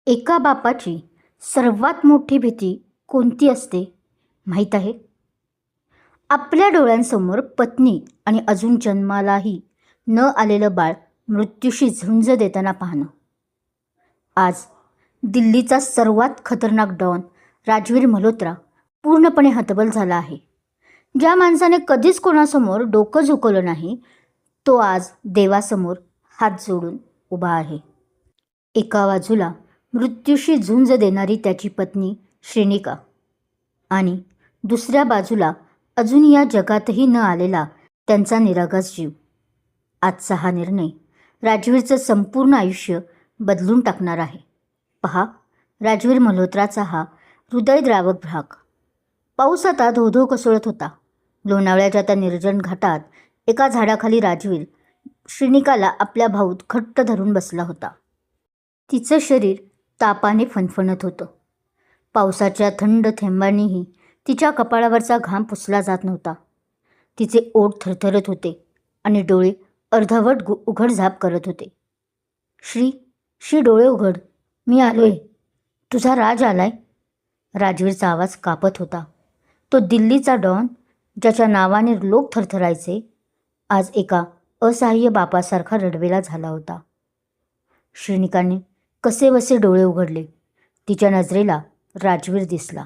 एका बापाची सर्वात मोठी भीती कोणती असते माहीत आहे? आपल्या डोळ्यांसमोर पत्नी आणि अजून जन्मालाही न आलेलं बाळ मृत्यूशी झुंज देताना पाहणं. आज दिल्लीचा सर्वात खतरनाक डॉन राजवीर मल्होत्रा पूर्णपणे हतबल झाला आहे. ज्या माणसाने कधीच कोणासमोर डोकं झुकवलं नाही, तो आज देवासमोर हात जोडून उभा आहे. एका बाजूला मृत्यूशी झुंज देणारी त्याची पत्नी श्रीनिका आणि दुसऱ्या बाजूला अजून या जगातही न आलेला त्यांचा निरागस जीव. आजचा हा निर्णय राजवीरचं संपूर्ण आयुष्य बदलून टाकणार आहे. पहा, राजवीर मल्होत्राचा हा हृदयद्रावक भाग. पाऊस आता धो-धो कोसळत होता. लोणावळ्याच्या त्या निर्जन घाटात एका झाडाखाली राजवीर श्रीनिकाला आपल्या भाऊत घट्ट धरून बसला होता. तिचं शरीर तापाने फणफणत होतं. पावसाच्या थंड थेंबांनीही तिच्या कपाळावरचा घाम पुसला जात नव्हता. तिचे ओठ थरथरत होते आणि डोळे अर्धवट उघडझाप करत होते. श्री डोळे उघड, मी आलोय, तुझा राज आलाय. राजवीरचा आवाज कापत होता. तो दिल्लीचा डॉन, ज्याच्या नावाने लोक थरथरायचे, आज एका असहाय्य बापासारखा रडवेला झाला होता. श्रीनिकाने कसेबसे डोळे उघडले. तिच्या नजरेला राजवीर दिसला,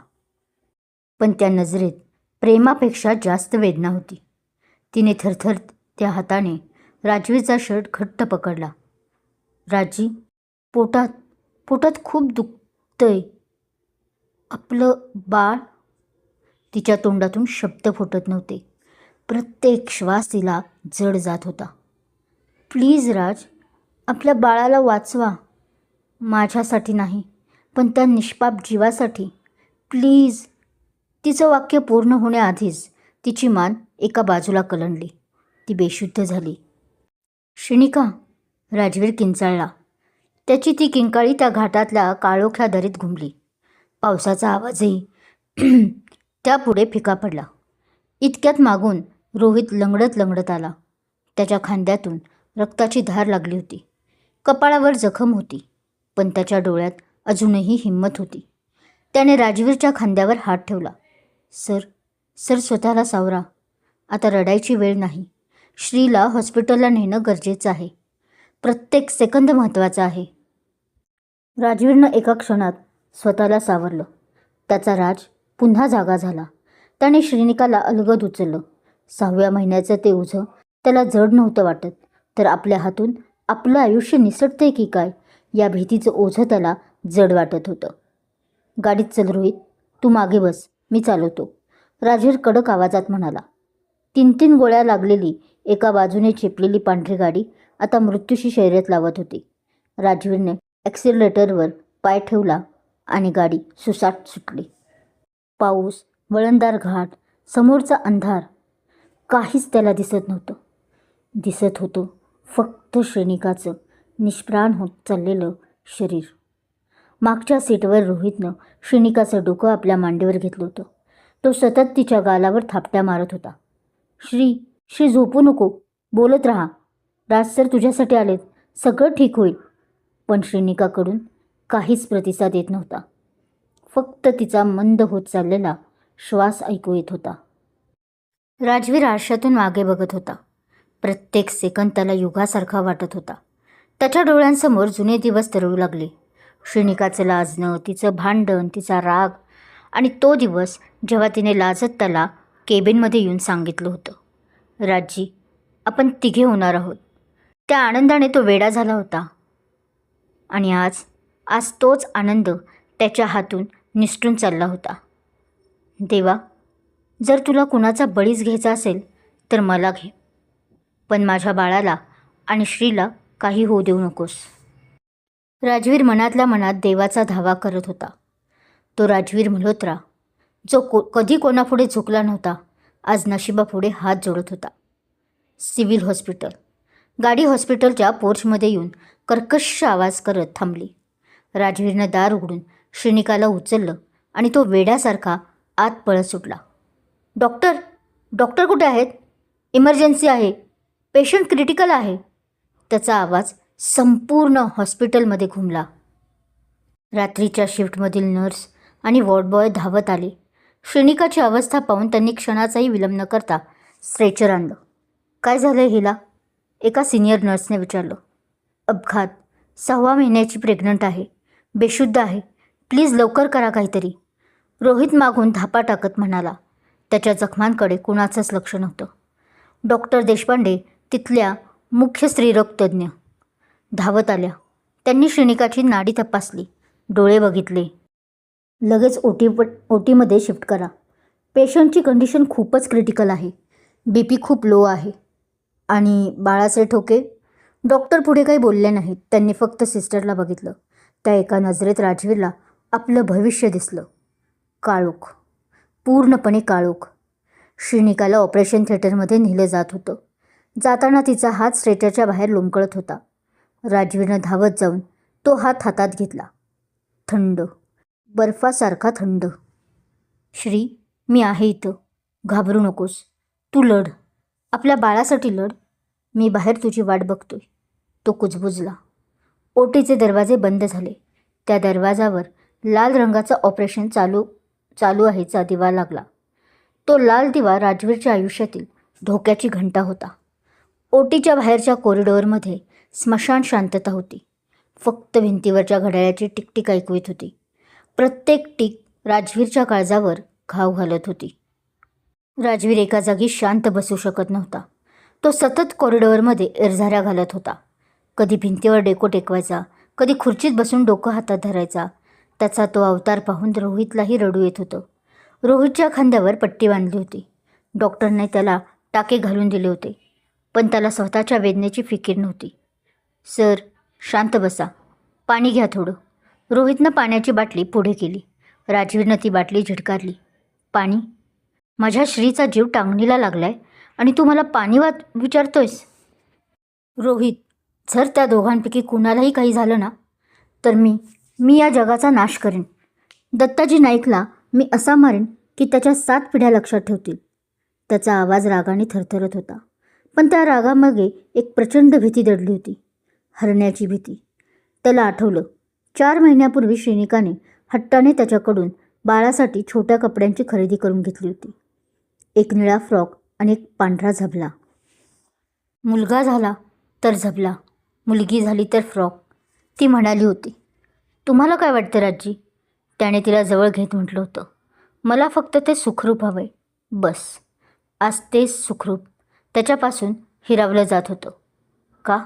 पण त्या नजरेत प्रेमापेक्षा जास्त वेदना होती. तिने थरथर त्या हाताने राजवीरचा शर्ट घट्ट पकडला. राजी, पोटात खूप दुखतंय. आपलं बाळ. तिच्या तोंडातून शब्द फुटत नव्हते. प्रत्येक श्वास तिला जड जात होता. प्लीज राज, आपल्या बाळाला वाचवा. माझ्यासाठी नाही, पण त्या निष्पाप जीवासाठी, प्लीज. तिचं वाक्य पूर्ण होण्याआधीच तिची मान एका बाजूला कलंडली. ती बेशुद्ध झाली. श्रीनिका, राजवीर किंचाळला. त्याची ती किंकाळी त्या घाटातल्या काळोख्या दरीत घुमली. पावसाचा आवाजही त्यापुढे फिका पडला. इतक्यात मागून रोहित लंगडत आला. त्याच्या खांद्यातून रक्ताची धार लागली होती. कपाळावर जखम होती, पण त्याच्या डोळ्यात अजूनही हिंमत होती. त्याने राजवीरच्या खांद्यावर हात ठेवला. सर, स्वतःला सावरा. आता रडायची वेळ नाही. श्रीला हॉस्पिटलला नेणं गरजेचं आहे. प्रत्येक सेकंद महत्त्वाचा आहे. राजवीरनं एका क्षणात स्वतःला सावरलं. त्याचा राज पुन्हा जागा झाला. त्याने श्रीनिकाला अलगद उचललं. 6व्या महिन्याचं ते ओझं त्याला जड नव्हतं वाटत, तर आपल्या हातून आपलं आयुष्य निसटतंय की काय, या भीतीचं ओझं त्याला जड वाटत होतं. गाडीत चल रोहित, तू मागे बस, मी चालवतो, राजवीर कडक आवाजात म्हणाला. 3 गोळ्या लागलेली, एका बाजूने चेपलेली पांढरी गाडी आता मृत्यूशी शर्यत लावत होती. राजवीरने ॲक्सिलरेटरवर पाय ठेवला आणि गाडी सुसाट सुटली. पाऊस, वळणदार घाट, समोरचा अंधार, काहीच त्याला दिसत नव्हतं. दिसत होतं फक्त श्रीनिकाचं निष्प्राण होत चाललेलं शरीर. मागच्या सीटवर रोहितनं श्रीनिकाचं डोकं आपल्या मांडीवर घेतलं होतं. तो सतत तिच्या गालावर थापट्या मारत होता. श्री झोपू नको, बोलत राहा. राज सर तुझ्यासाठी आलेत, सगळं ठीक होईल. पण श्रीनिकाकडून काहीच प्रतिसाद येत नव्हता. फक्त तिचा मंद होत चाललेला श्वास ऐकू येत होता. राजवीर आरशातून मागे बघत होता. प्रत्येक सेकंद त्याला युगासारखा वाटत होता. त्याच्या डोळ्यांसमोर जुने दिवस तरळू लागले. श्रीनिकाचं लाजणं, तिचं भांडण, तिचा राग, आणि तो दिवस जेव्हा तिने लाजत त्याला केबिनमध्ये येऊन सांगितलं होतं, राजी, आपण तिघे होणार आहोत. त्या आनंदाने तो वेडा झाला होता. आणि आज तोच आनंद त्याच्या हातून निसटून चालला होता. देवा, जर तुला कुणाचा बळीच घ्यायचा असेल तर मला घे, पण माझ्या बाळाला आणि श्रीला काही होऊ देऊ नकोस. राजवीर मनातल्या मनात देवाचा धावा करत होता. तो राजवीर मल्होत्रा, जो कधी कोणापुढे झुकला नव्हता, आज नशिबापुढे हात जोडत होता. Civil hospital. गाडी हॉस्पिटलच्या पोर्चमध्ये येऊन कर्कश आवाज करत थांबली. राजवीरनं दार उघडून श्रीनिकाला उचललं आणि तो वेड्यासारखा आत पळत सुटला. डॉक्टर कुठे आहेत? इमर्जन्सी आहे, पेशंट क्रिटिकल आहे. त्याचा आवाज संपूर्ण हॉस्पिटलमध्ये घुमला. रात्रीच्या शिफ्टमधील नर्स आणि वॉर्ड बॉय धावत आले. श्रेणिकाची अवस्था पाहून त्यांनी क्षणाचाही विलंब न करता स्ट्रेचर आणलं. काय झालं हिला? एका सिनियर नर्सने विचारलं. अपघात, 6व्या महिन्याची प्रेग्नंट आहे, बेशुद्ध आहे, प्लीज लवकर करा काहीतरी. रोहित मागून धापा टाकत म्हणाला. त्याच्या जखमांकडे कुणाचंच लक्ष नव्हतं. डॉक्टर देशपांडे, तिथल्या मुख्य स्त्रीरोग तज्ज्ञ, धावत आल्या. त्यांनी श्रेणिकाची नाडी तपासली, डोळे बघितले. लगेच ओटीमध्ये शिफ्ट करा. पेशंटची कंडिशन खूपच क्रिटिकल आहे. BP खूप लो आहे. आणि बाळाचे ठोके? डॉक्टर पुढे काही बोलले नाहीत. त्यांनी फक्त सिस्टरला बघितलं. त्या एका नजरेत राजवीरला आपलं भविष्य दिसलं. काळोख, पूर्णपणे काळोख. श्रेणिकाला ऑपरेशन थिएटरमध्ये नेलं जात होतं. जाताना तिचा हात स्ट्रेचरच्या बाहेर लोंबकळत होता. राजवीरनं धावत जाऊन तो हात हातात घेतला. थंड, बर्फासारखा थंड. श्री, मी आहे इथं. घाबरू नकोस. तू लढ. आपल्या बाळासाठी लढ. मी बाहेर तुझी वाट बघतोय. तो कुजबुजला. ओटीचे दरवाजे बंद झाले. त्या दरवाजावर लाल रंगाचा ऑपरेशन चालू आहेचा दिवा लागला. तो लाल दिवा राजवीरच्या आयुष्यातील धोक्याची घंटा होता. ओटीच्या बाहेरच्या कॉरिडॉरमध्ये स्मशान शांतता होती. फक्त भिंतीवरच्या घड्याळाची टिकटिक ऐकू येत होती. प्रत्येक टिक राजवीरच्या काळजावर घाव घालत होती. राजवीर एका जागी शांत बसू शकत नव्हता. तो सतत कॉरिडॉरमध्ये इरझाऱ्या घालत होता. कधी भिंतीवर डेको टेकवायचा, कधी खुर्चीत बसून डोकं हातात धरायचा. त्याचा तो अवतार पाहून रोहितलाही रडू येत होतं. रोहितच्या खांद्यावर पट्टी बांधली होती. डॉक्टरने त्याला टाके घालून दिले होते, पण त्याला स्वतःच्या वेदनेची फिकीर नव्हती. सर, शांत बसा. पाणी घ्या थोडं. रोहितनं पाण्याची बाटली पुढे केली. राजवीरनं ती बाटली झिडकारली. पाणी? माझ्या श्रीचा जीव टांगणीला लागलाय आणि तू मला पाणी विचारतोयस? रोहित, जर त्या दोघांपैकी कुणालाही काही झालं ना, तर मी या जगाचा नाश करेन. दत्ताजी नाईकला मी असा मारेन की त्याच्या 7 पिढ्या लक्षात ठेवतील. त्याचा आवाज रागाने थरथरत होता, पण त्या रागामागे एक प्रचंड भीती दडली होती. हरण्याची भीती. त्याला आठवलं, 4 महिन्यापूर्वी श्रेणिकाने हट्टाने त्याच्याकडून बाळासाठी छोट्या कपड्यांची खरेदी करून घेतली होती. एक निळा फ्रॉक आणि एक पांढरा झबला. मुलगा झाला तर झबला, मुलगी झाली तर फ्रॉक, ती म्हणाली होती. तुम्हाला काय वाटतं राजी? त्याने तिला जवळ घेत म्हटलं होतं. मला फक्त ते सुखरूप हवंय, बस. आज तेच सुखरूप त्याच्यापासून हिरावलं जात होतं. का?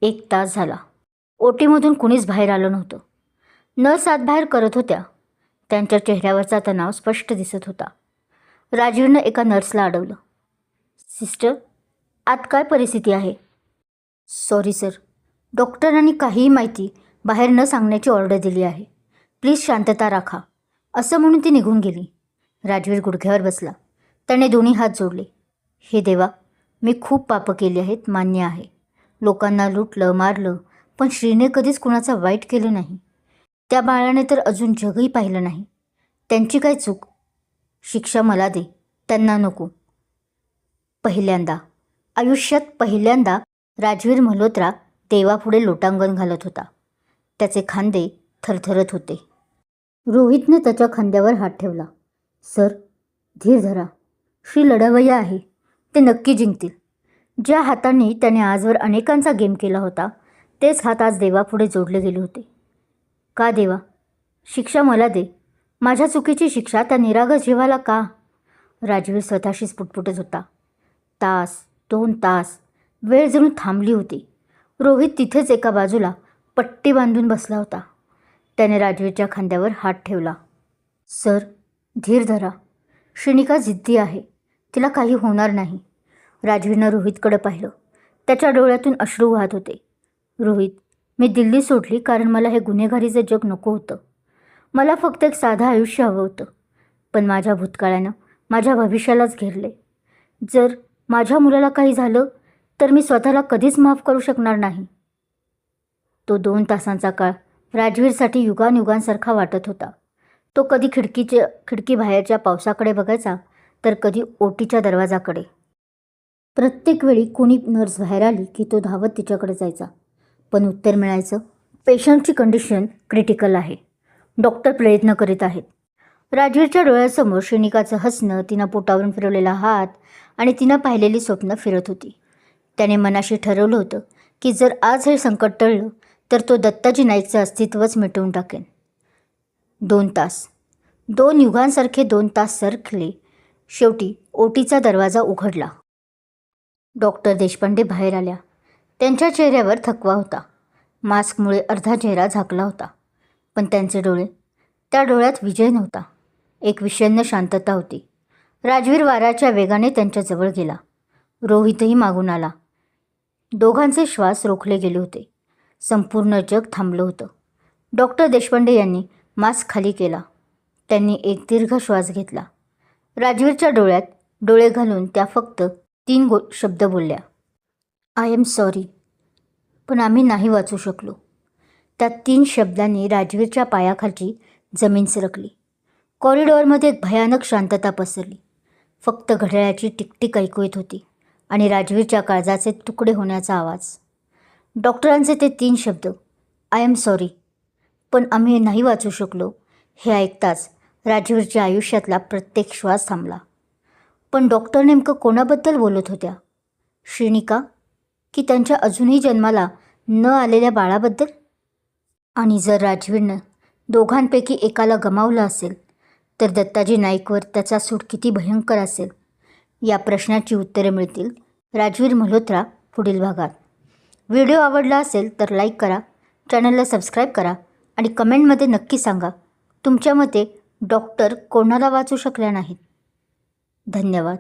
1 तास झाला. ओटीमधून कुणीच बाहेर आलं नव्हतं. नर्स आत बाहेर करत होत्या. त्यांच्या चेहऱ्यावरचा तणाव स्पष्ट दिसत होता. राजवीरनं एका नर्सला अडवलं. सिस्टर, आत काय परिस्थिती आहे? सॉरी सर, डॉक्टरांनी काहीही माहिती बाहेर न सांगण्याची ऑर्डर दिली आहे. प्लीज शांतता राखा, असं म्हणून ती निघून गेली. राजवीर गुडघ्यावर बसला. त्याने दोन्ही हात जोडले. हे देवा, मी खूप पापं केली आहेत, मान्य आहे. लोकांना लुटलं, मारलं, पण श्रीने कधीच कुणाचं वाईट केलं नाही. त्या बाळाने तर अजून जगही पाहिलं नाही. त्यांची काय चूक? शिक्षा मला दे, त्यांना नको. आयुष्यात पहिल्यांदा राजवीर मल्होत्रा देवापुढे लोटांगण घालत होता. त्याचे खांदे थरथरत होते. रोहितने त्याच्या खांद्यावर हात ठेवला. सर, धीर धरा. श्री लढवय्या आहे. ते नक्की जिंकतील. ज्या हातांनी त्याने आजवर अनेकांचा गेम केला होता, तेच हात आज देवापुढे जोडले गेले होते. का देवा? शिक्षा मला दे. माझ्या चुकीची शिक्षा त्या निरागस जीवाला का? राजवीर स्वतःशीच पुटपुटत होता. 2 तास वेळ जणू थांबली होती. रोहित तिथेच एका बाजूला पट्टी बांधून बसला होता. त्याने राजवीरच्या खांद्यावर हात ठेवला. सर, धीर धरा. श्रेणिका जिद्दी आहे. तिला काही होणार नाही. राजवीरनं रोहितकडे पाहिलं. त्याच्या डोळ्यातून अश्रू वाहत होते. रोहित, मी दिल्ली सोडली कारण मला हे गुन्हेगारीचं जग नको होतं. मला फक्त एक साधं आयुष्य हवं होतं. पण माझ्या भूतकाळानं माझ्या भविष्यालाच घेरले. जर माझ्या मुलाला काही झालं तर मी स्वतःला कधीच माफ करू शकणार नाही. तो 2 तासांचा काळ राजवीरसाठी युगांयुगांसारखा वाटत होता. तो कधी खिडकी बाहेरच्या पावसाकडे बघायचा, तर कधी ओटीच्या दरवाजाकडे. प्रत्येक वेळी कोणी नर्स बाहेर आली की तो धावत तिच्याकडे जायचा, पण उत्तर मिळायचं पेशंटची कंडिशन क्रिटिकल आहे. डॉक्टर प्रयत्न करीत आहेत. राजवीरच्या डोळ्यासमोर श्रीनिकाचं हसणं, तिनं पोटावरून फिरवलेला हात आणि तिनं पाहिलेली स्वप्न फिरत होती. त्याने मनाशी ठरवलं होतं की जर आज हे संकट टळलं तर तो दत्ताजी नाईकचं अस्तित्वच मिटवून टाकेन. 2 तास, 2 युगांसारखे 2 तास सरकले. शेवटी ओटीचा दरवाजा उघडला. डॉक्टर देशपांडे बाहेर आल्या. त्यांच्या चेहऱ्यावर थकवा होता. मास्कमुळे अर्धा चेहरा झाकला होता. पण त्यांचे डोळे, त्या डोळ्यात विजय नव्हता. एक विषण्ण शांतता होती. राजवीर वाऱ्याच्या वेगाने त्यांच्याजवळ गेला. रोहितही मागून आला. दोघांचे श्वास रोखले गेले होते. संपूर्ण जग थांबलं होतं. डॉक्टर देशपांडे यांनी मास्क खाली केला. त्यांनी एक दीर्घ श्वास घेतला. राजवीरच्या डोळ्यात डोळे घालून त्या फक्त 3 शब्द बोलल्या. आय एम सॉरी, पण आम्ही नाही वाचू शकलो. त्या 3 शब्दांनी राजवीरच्या पायाखालची जमीन सरकली. कॉरिडॉरमध्ये एक भयानक शांतता पसरली. फक्त घड्याळाची टिकटिक ऐकू येत होती आणि राजवीरच्या काळजाचे तुकडे होण्याचा आवाज. डॉक्टरांचे ते 3 शब्द, आय एम सॉरी, पण आम्ही नाही वाचू शकलो, हे ऐकताच राजवीरच्या आयुष्यातला प्रत्येक श्वास थांबला. पण डॉक्टर नेमकं कोणाबद्दल बोलत होत्या? श्रीनिका की त्यांच्या अजूनही जन्माला न आलेल्या बाळाबद्दल? आणि जर राजवीरनं दोघांपैकी एकाला गमावलं असेल तर दत्ताजी नाईकवर त्याचा सूड किती भयंकर असेल? या प्रश्नाची उत्तरे मिळतील राजवीर मल्होत्रा पुढील भागात. व्हिडिओ आवडला असेल तर लाईक करा, चॅनलला सबस्क्राईब करा आणि कमेंटमध्ये नक्की सांगा तुमच्या मते डॉक्टर कोणाला वाचू शकल्या नाहीत. धन्यवाद.